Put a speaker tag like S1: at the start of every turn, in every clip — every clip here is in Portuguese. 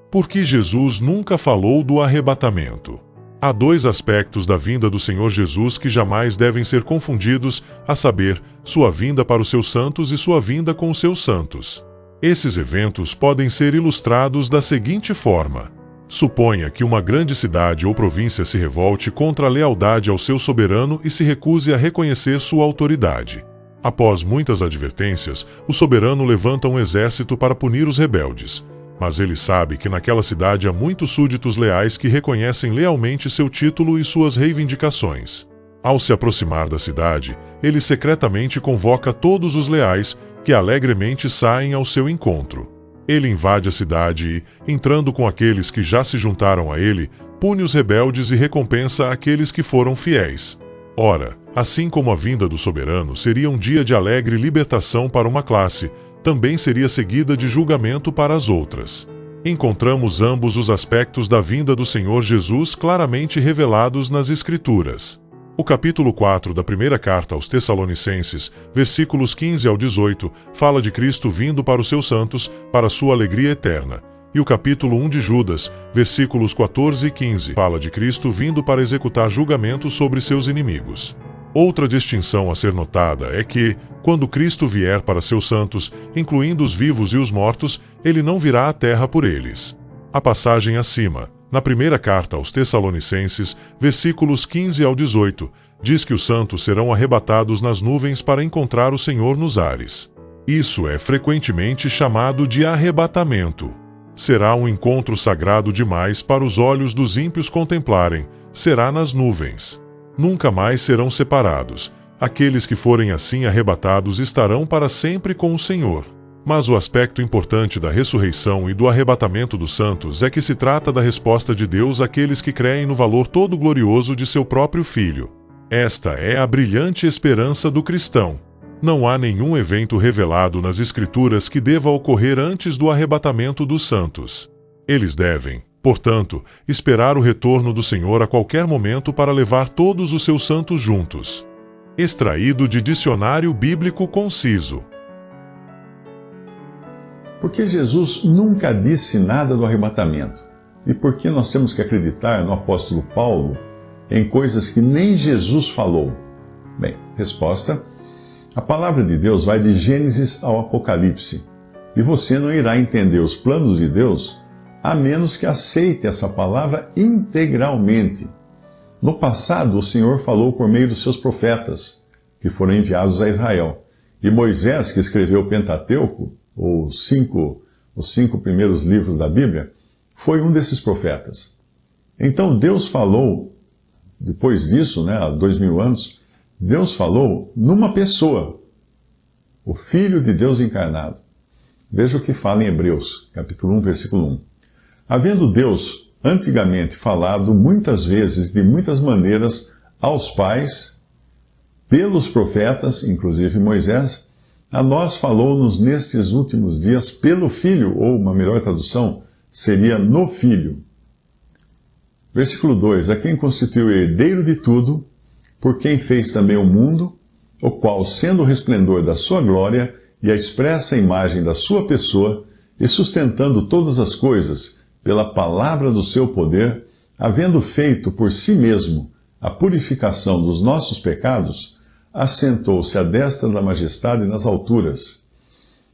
S1: Porque Jesus nunca falou do arrebatamento. Há dois aspectos da vinda do Senhor Jesus que jamais devem ser confundidos, a saber, sua vinda para os seus santos e sua vinda com os seus santos. Esses eventos podem ser ilustrados da seguinte forma. Suponha que uma grande cidade ou província se revolte contra a lealdade ao seu soberano e se recuse a reconhecer sua autoridade. Após muitas advertências, o soberano levanta um exército para punir os rebeldes. Mas ele sabe que naquela cidade há muitos súditos leais que reconhecem lealmente seu título e suas reivindicações. Ao se aproximar da cidade, ele secretamente convoca todos os leais, que alegremente saem ao seu encontro. Ele invade a cidade e, entrando com aqueles que já se juntaram a ele, pune os rebeldes e recompensa aqueles que foram fiéis. Ora, assim como a vinda do soberano seria um dia de alegre libertação para uma classe, também seria seguida de julgamento para as outras. Encontramos ambos os aspectos da vinda do Senhor Jesus claramente revelados nas Escrituras. O capítulo 4 da primeira carta aos Tessalonicenses, versículos 15 ao 18, fala de Cristo vindo para os seus santos, para sua alegria eterna. E o capítulo 1 de Judas, versículos 14 e 15, fala de Cristo vindo para executar julgamento sobre seus inimigos. Outra distinção a ser notada é que, quando Cristo vier para seus santos, incluindo os vivos e os mortos, ele não virá à terra por eles. A passagem acima, na primeira carta aos Tessalonicenses, versículos 15 ao 18, diz que os santos serão arrebatados nas nuvens para encontrar o Senhor nos ares. Isso é frequentemente chamado de arrebatamento. Será um encontro sagrado demais para os olhos dos ímpios contemplarem, será nas nuvens. Nunca mais serão separados. Aqueles que forem assim arrebatados estarão para sempre com o Senhor. Mas o aspecto importante da ressurreição e do arrebatamento dos santos é que se trata da resposta de Deus àqueles que creem no valor todo glorioso de seu próprio Filho. Esta é a brilhante esperança do cristão. Não há nenhum evento revelado nas Escrituras que deva ocorrer antes do arrebatamento dos santos. Eles devem, portanto, esperar o retorno do Senhor a qualquer momento para levar todos os seus santos juntos. Extraído de Dicionário Bíblico Conciso.
S2: Porque Jesus nunca disse nada do arrebatamento? E por que nós temos que acreditar no apóstolo Paulo em coisas que nem Jesus falou? Bem, resposta: a palavra de Deus vai de Gênesis ao Apocalipse, e você não irá entender os planos de Deus a menos que aceite essa palavra integralmente. No passado, o Senhor falou por meio dos seus profetas, que foram enviados a Israel. E Moisés, que escreveu o Pentateuco, os cinco primeiros livros da Bíblia, foi um desses profetas. Então Deus falou, depois disso, há 2000 anos, Deus falou numa pessoa, o Filho de Deus encarnado. Veja o que fala em Hebreus, capítulo 1, versículo 1. Havendo Deus antigamente falado muitas vezes, de muitas maneiras, aos pais, pelos profetas, inclusive Moisés, a nós falou-nos nestes últimos dias pelo Filho, ou uma melhor tradução, seria no Filho. Versículo 2, a quem constituiu herdeiro de tudo, por quem fez também o mundo, o qual, sendo o resplendor da sua glória e a expressa imagem da sua pessoa, e sustentando todas as coisas, pela palavra do seu poder, havendo feito por si mesmo a purificação dos nossos pecados, assentou-se à destra da majestade nas alturas,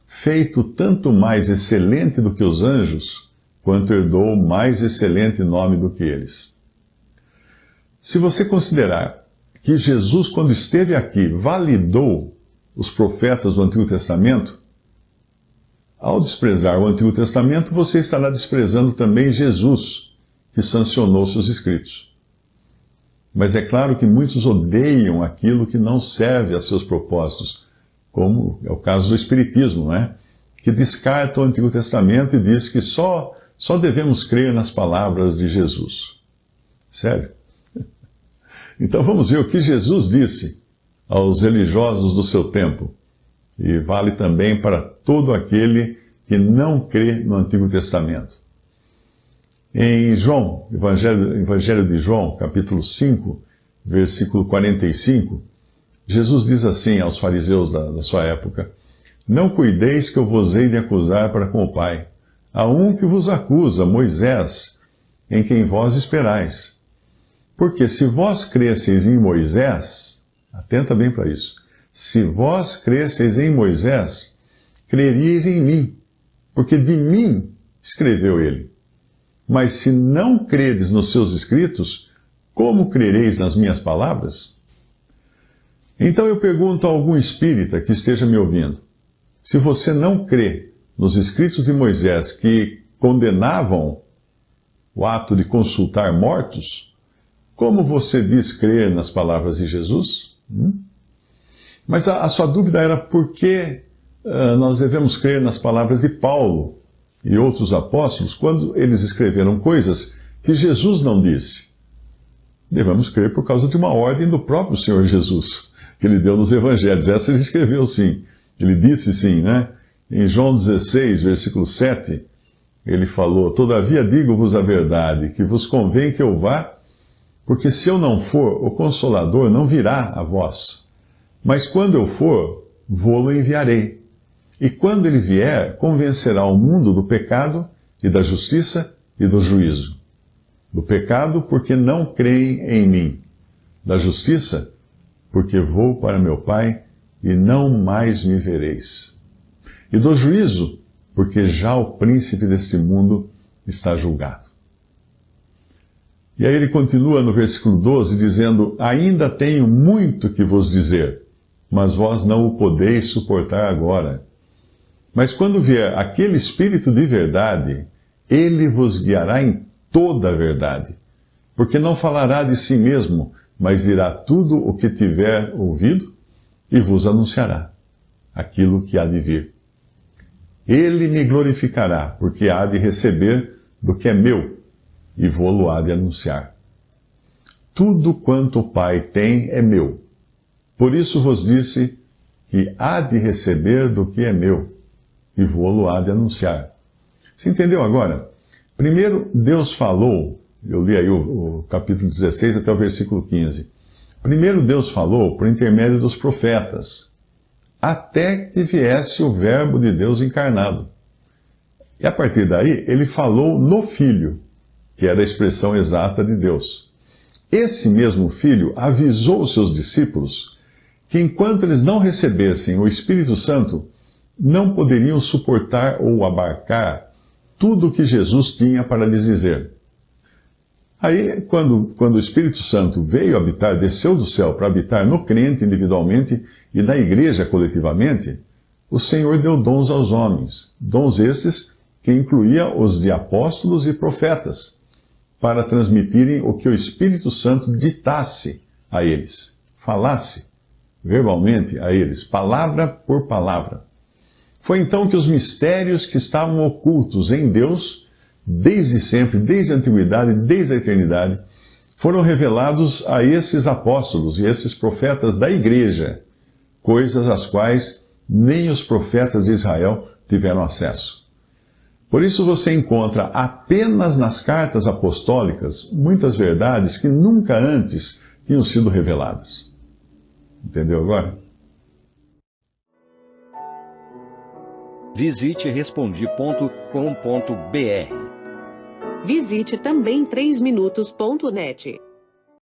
S2: feito tanto mais excelente do que os anjos, quanto herdou mais excelente nome do que eles. Se você considerar que Jesus, quando esteve aqui, validou os profetas do Antigo Testamento, ao desprezar o Antigo Testamento, você estará desprezando também Jesus, que sancionou seus escritos. Mas é claro que muitos odeiam aquilo que não serve a seus propósitos, como é o caso do Espiritismo, que descarta o Antigo Testamento e diz que só devemos crer nas palavras de Jesus. Sério? Então vamos ver o que Jesus disse aos religiosos do seu tempo. E vale também para todo aquele que não crê no Antigo Testamento. Em João, Evangelho de João, capítulo 5, versículo 45, Jesus diz assim aos fariseus da sua época: não cuideis que eu vos hei de acusar para com o Pai. Há um que vos acusa, Moisés, em quem vós esperais. Porque se vós cresceis em Moisés, atenta bem para isso, se vós cresceis em Moisés, creríeis em mim, porque de mim escreveu ele. Mas se não credes nos seus escritos, como crereis nas minhas palavras? Então eu pergunto a algum espírita que esteja me ouvindo, se você não crê nos escritos de Moisés que condenavam o ato de consultar mortos, como você diz crer nas palavras de Jesus? Mas a sua dúvida era por que nós devemos crer nas palavras de Paulo e outros apóstolos quando eles escreveram coisas que Jesus não disse. Devemos crer por causa de uma ordem do próprio Senhor Jesus, que ele deu nos evangelhos. Essa ele escreveu sim. Ele disse sim, né? Em João 16, versículo 7, ele falou: Todavia digo-vos a verdade, que vos convém que eu vá, porque se eu não for, o Consolador não virá a vós. Mas quando eu for, vô-lo enviarei. E quando ele vier, convencerá o mundo do pecado e da justiça e do juízo. Do pecado, porque não creem em mim. Da justiça, porque vou para meu Pai e não mais me vereis. E do juízo, porque já o príncipe deste mundo está julgado. E aí ele continua no versículo 12, dizendo: Ainda tenho muito que vos dizer, mas vós não o podeis suportar agora. Mas quando vier aquele Espírito de verdade, ele vos guiará em toda a verdade, porque não falará de si mesmo, mas dirá tudo o que tiver ouvido e vos anunciará aquilo que há de vir. Ele me glorificará, porque há de receber do que é meu, e vô-lo há de anunciar. Tudo quanto o Pai tem é meu. Por isso vos disse que há de receber do que é meu, e vô-lo há de anunciar. Você entendeu agora? Primeiro, Deus falou, eu li aí o capítulo 16 até o versículo 15. Primeiro Deus falou por intermédio dos profetas, até que viesse o Verbo de Deus encarnado. E a partir daí, ele falou no Filho, que era a expressão exata de Deus. Esse mesmo Filho avisou os seus discípulos que enquanto eles não recebessem o Espírito Santo, não poderiam suportar ou abarcar tudo o que Jesus tinha para lhes dizer. Aí, quando o Espírito Santo veio habitar, desceu do céu para habitar no crente individualmente e na igreja coletivamente, o Senhor deu dons aos homens, dons estes que incluía os de apóstolos e profetas, para transmitirem o que o Espírito Santo ditasse a eles, falasse verbalmente a eles, palavra por palavra. Foi então que os mistérios que estavam ocultos em Deus, desde sempre, desde a antiguidade, desde a eternidade, foram revelados a esses apóstolos e esses profetas da igreja, coisas às quais nem os profetas de Israel tiveram acesso. Por isso você encontra apenas nas cartas apostólicas muitas verdades que nunca antes tinham sido reveladas. Entendeu agora?
S3: Visite Respondi.com.br.
S4: Visite também 3minutos.net.